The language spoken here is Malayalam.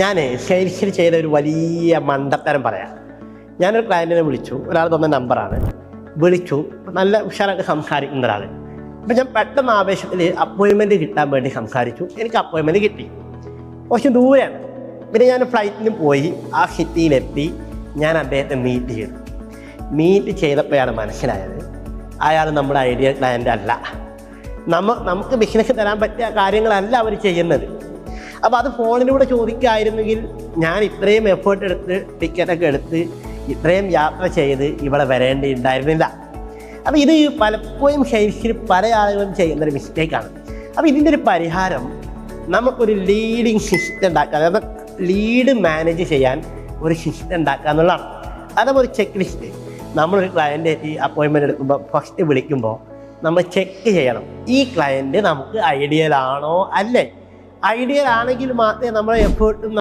ഞാൻ സെയിൽസിൽ ചെയ്ത ഒരു വലിയ മണ്ടത്തരം പറയാം. ഞാനൊരു ക്ലയൻറ്റിനെ വിളിച്ചു, ഒരാൾ തന്ന നമ്പറാണ്. വിളിച്ചു, നല്ല ഉഷാറായിട്ട് സംസാരിക്കുന്ന ഒരാൾ. അപ്പം ഞാൻ പെട്ടെന്ന് ആവേശത്തിൽ അപ്പോയിൻമെൻറ്റ് കിട്ടാൻ വേണ്ടി സംസാരിച്ചു. എനിക്ക് അപ്പോയിൻമെൻറ്റ് കിട്ടി. കുറച്ച് ദൂരെയാണ്. പിന്നെ ഞാൻ ഫ്ലൈറ്റിന് പോയി ആ സിറ്റിയിലെത്തി. ഞാൻ അദ്ദേഹത്തെ മീറ്റ് ചെയ്തപ്പോഴാണ് മനസ്സിലായത് അയാൾ നമ്മുടെ ഐഡിയൽ ക്ലയൻ്റ് അല്ല. നമുക്ക് ബിസിനസ് തരാൻ പറ്റിയ കാര്യങ്ങളല്ല അവർ ചെയ്യുന്നത്. അപ്പോൾ അത് ഫോണിലൂടെ ചോദിക്കുകയായിരുന്നെങ്കിൽ ഞാൻ ഇത്രയും എഫേർട്ട് എടുത്ത് ടിക്കറ്റൊക്കെ എടുത്ത് ഇത്രയും യാത്ര ചെയ്ത് ഇവിടെ വരേണ്ടിയിട്ടുണ്ടായിരുന്നില്ല. അപ്പോൾ ഇത് പലപ്പോഴും സെയിൽസിൽ പല ആളുകളും ചെയ്യുന്നൊരു മിസ്റ്റേക്കാണ്. അപ്പോൾ ഇതിൻ്റെ ഒരു പരിഹാരം നമുക്കൊരു ലീഡിങ് സിസ്റ്റം ഉണ്ടാക്കുക, അതായത് ലീഡ് മാനേജ് ചെയ്യാൻ ഒരു സിസ്റ്റം ഉണ്ടാക്കുക എന്നുള്ളതാണ്. അതുപോലെ ഒരു ചെക്ക് ലിസ്റ്റ്. നമ്മളൊരു ക്ലയൻ്റ് എത്തി അപ്പോയിൻമെൻറ്റ് എടുക്കുമ്പോൾ ഫസ്റ്റ് വിളിക്കുമ്പോൾ നമ്മൾ ചെക്ക് ചെയ്യണം, ഈ ക്ലയൻറ്റ് നമുക്ക് ഐഡിയൽ ആണോ അല്ലേ. ഐഡിയൽ ആണെങ്കിൽ മാത്രമേ നമ്മുടെ എഫേർട്ടും